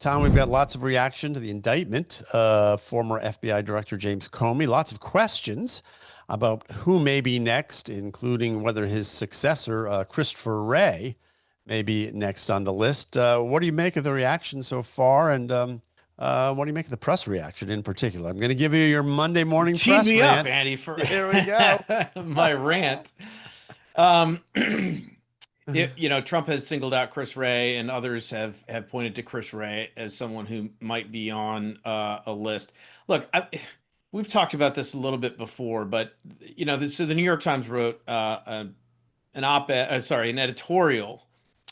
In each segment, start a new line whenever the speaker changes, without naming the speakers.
Tom, we've got lots of reaction to the indictment of former FBI Director James Comey. Lots of questions about who may be next, including whether his successor, Christopher Wray, may be next on the list. What do you make of the reaction so far? And what do you make of the press reaction in particular? I'm going to give you your Monday morning
Teed
press
me
rant.
up, Andy, for
Here we go.
my rant. Trump has singled out Chris Wray, and others have pointed to Chris Wray as someone who might be on a list. Look, we've talked about this a little bit before, but so the New York Times wrote an editorial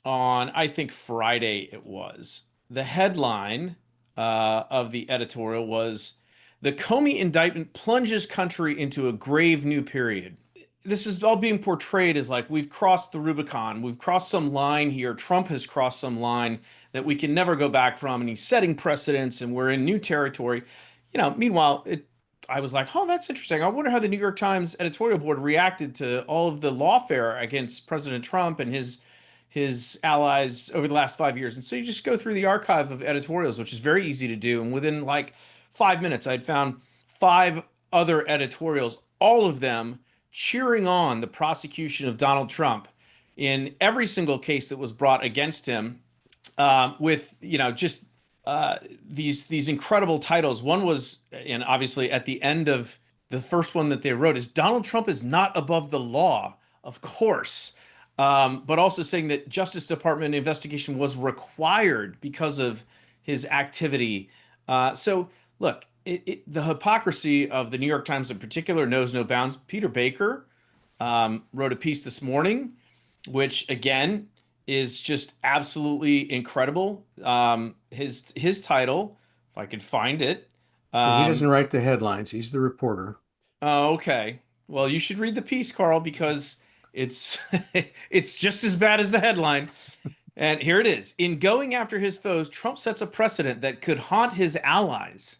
on, I think, Friday it was. The headline of the editorial was, "The Comey indictment plunges country into a grave new period." This is all being portrayed as like we've crossed the Rubicon. We've crossed some line here. Trump has crossed some line that we can never go back from, and he's setting precedents, and we're in new territory. Meanwhile, I was like, oh, that's interesting. I wonder how the New York Times editorial board reacted to all of the lawfare against President Trump and his allies over the last 5 years. And so you just go through the archive of editorials, which is very easy to do. And within like 5 minutes, I'd found 5 other editorials, all of them cheering on the prosecution of Donald Trump in every single case that was brought against him, with just these incredible titles. One was, and obviously at the end of the first one that they wrote, is "Donald Trump is not above the law," of course, but also saying that Justice Department investigation was required because of his activity. So look, the hypocrisy of the New York Times in particular knows no bounds. Peter Baker wrote a piece this morning, which again is just absolutely incredible. His title, if I could find it.
He doesn't write the headlines. He's the reporter.
Oh, okay. Well, you should read the piece, Carl, because it's it's just as bad as the headline. And here it is. "In going after his foes, Trump sets a precedent that could haunt his allies."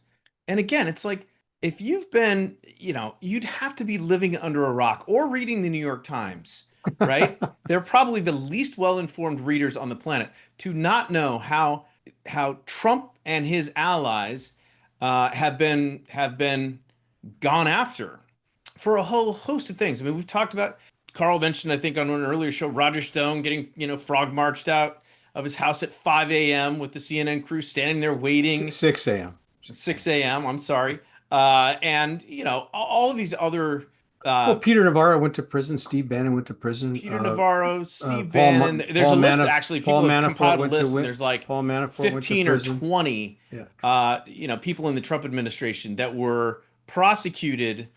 And again, it's like, if you've been, you'd have to be living under a rock or reading the New York Times, right? They're probably the least well-informed readers on the planet to not know how Trump and his allies have been gone after for a whole host of things. I mean, we've talked about, Carl mentioned, I think on an earlier show, Roger Stone getting, frog marched out of his house at 5 a.m. with the CNN crew standing there waiting.
6 a.m.
6 a.m. I'm sorry. And, all of these other.
Well, Peter Navarro went to prison. Steve Bannon went to prison.
Peter Navarro, Steve Bannon. There's a list, actually. People have compiled a list. There's like
Paul Manafort
15 or 20, people in the Trump administration that were prosecuted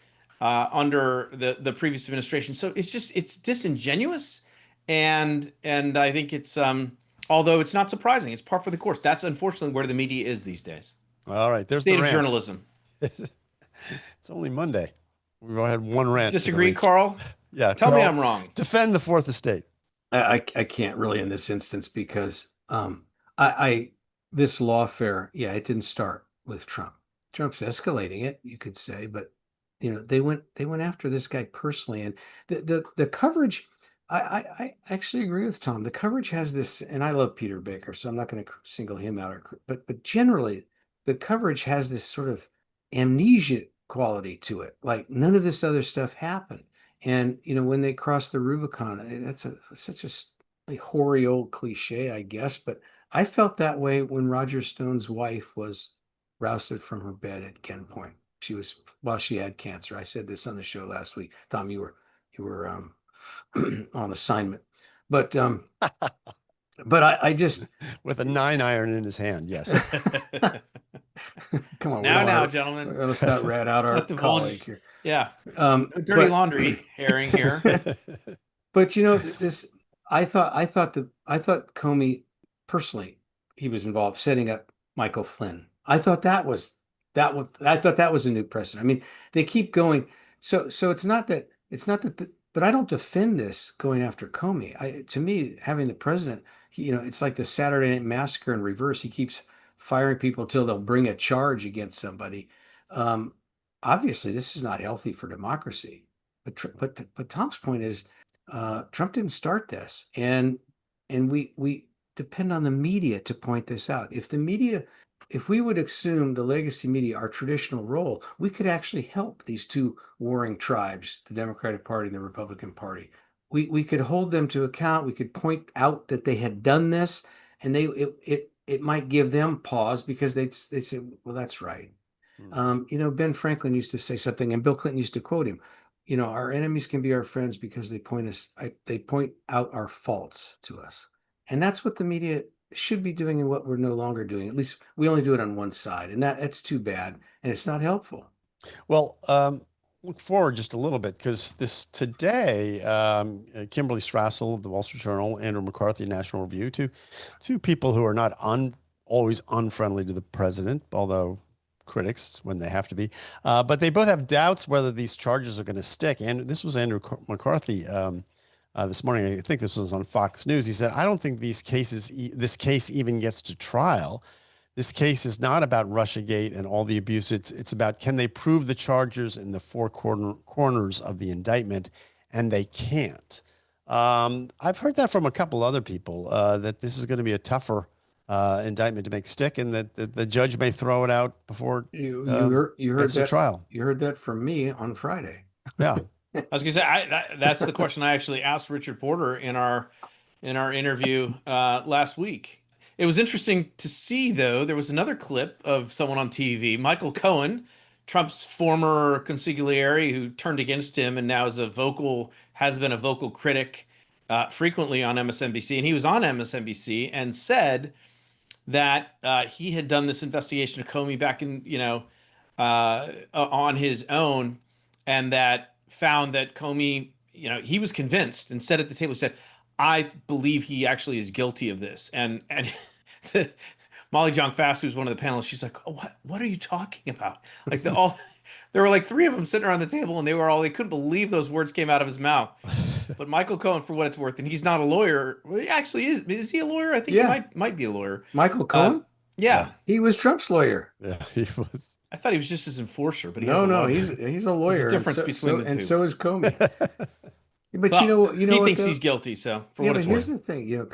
under the previous administration. So it's disingenuous. And I think it's, although it's not surprising, it's par for the course. That's unfortunately where the media is these days.
All right. There's
State
the
of journalism.
It's only Monday. We've only had one rant.
Disagree, Carl?
Yeah.
Tell me I'm wrong.
Defend the fourth estate.
I can't really in this instance because this lawfare, it didn't start with Trump. Trump's escalating it, you could say, but they went after this guy personally, and the coverage. I actually agree with Tom. The coverage has this, and I love Peter Baker, so I'm not going to single him out. But generally, the coverage has this sort of amnesia quality to it. Like none of this other stuff happened. And, when they crossed the Rubicon, that's such a hoary old cliche, I guess. But I felt that way when Roger Stone's wife was rousted from her bed at gunpoint. She had cancer. I said this on the show last week. Tom, you were on assignment, but I just
with a 9-iron in his hand. Yes.
Come on.
Now, gentlemen.
Let's not rat out our colleague here.
Yeah. Dirty laundry herring here.
But this, I thought Comey personally, he was involved setting up Michael Flynn. I thought that was a new precedent. I mean, they keep going. So it's not that but I don't defend this going after Comey. To me, having the president, it's like the Saturday Night Massacre in reverse. He keeps firing people till they'll bring a charge against somebody. Obviously, this is not healthy for democracy. But Tom's point is, Trump didn't start this, and we depend on the media to point this out. If we would assume the legacy media, our traditional role, we could actually help these two warring tribes, the Democratic Party and the Republican Party. We could hold them to account. We could point out that they had done this, and it might give them pause because they say, well, that's right. Ben Franklin used to say something, and Bill Clinton used to quote him. Our enemies can be our friends because they point out our faults to us. And that's what the media should be doing and what we're no longer doing. At least we only do it on one side, and that's too bad, and it's not helpful.
Well, look forward just a little bit, because today, Kimberly Strassel of the Wall Street Journal, Andrew McCarthy, National Review, two people who are not always unfriendly to the president, although critics when they have to be, but they both have doubts whether these charges are going to stick. And this was Andrew McCarthy this morning. I think this was on Fox News. He said, "I don't think this case even gets to trial. This case is not about Russiagate and all the abuse. It's about, can they prove the charges in the four corners of the indictment, and they can't." I've heard that from a couple other people, that this is going to be a tougher indictment to make stick, and that the judge may throw it out before
you heard
the trial.
You heard that from me on Friday.
Yeah.
I was gonna say that's the question I actually asked Richard Porter in our interview last week. It was interesting to see, though. There was another clip of someone on TV, Michael Cohen, Trump's former consigliere, who turned against him and now has been a vocal critic frequently on MSNBC. And he was on MSNBC and said that he had done this investigation of Comey back in, on his own, and that found that Comey, he was convinced and said at the table, said, "I believe he actually is guilty of this." And Molly Jong-Fast, who's one of the panelists, she's like, "Oh, what are you talking about?" Like there were like three of them sitting around the table, and they couldn't believe those words came out of his mouth. But Michael Cohen, for what it's worth, and he's not a lawyer. Well, he actually is. Is he a lawyer? I think he might be a lawyer.
Michael Cohen?
Yeah.
He was Trump's lawyer.
Yeah, he was.
I thought he was just his enforcer, but
he's a lawyer.
There's a difference between the two.
And so is Comey. But
well,
he
thinks he's guilty. So for what it's worth.
Here's the thing,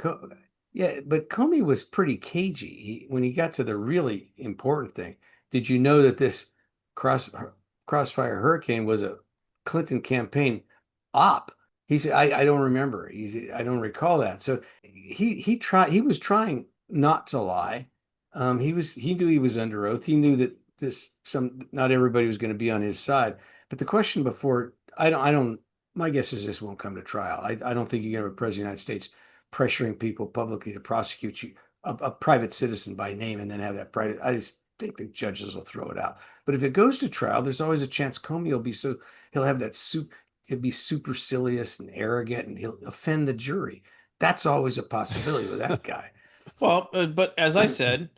but Comey was pretty cagey when he got to the really important thing. Did you know that this Crossfire Hurricane was a Clinton campaign op? He said, I don't remember. I don't recall that. So he was trying not to lie. He knew he was under oath. He knew that not everybody was going to be on his side. But the question before, my guess is this won't come to trial. I don't think you're going to have a president of the United States pressuring people publicly to prosecute you, a private citizen by name, and then have that private. I just think the judges will throw it out. But if it goes to trial, there's always a chance Comey he'll have that he'll be supercilious and arrogant, and he'll offend the jury. That's always a possibility with that guy.
Well, but as I said,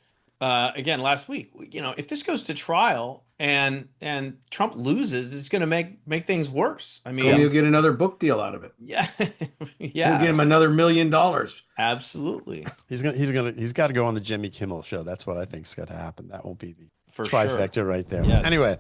again last week, if this goes to trial and Trump loses, it's going to make things worse. I mean,
he'll get another book deal out of it.
Yeah,
yeah. He'll get him another $1 million.
Absolutely.
He's got to go on the Jimmy Kimmel show. That's what I think's got to happen. That won't be the
For
trifecta
sure.
right there.
Yes.
Anyway.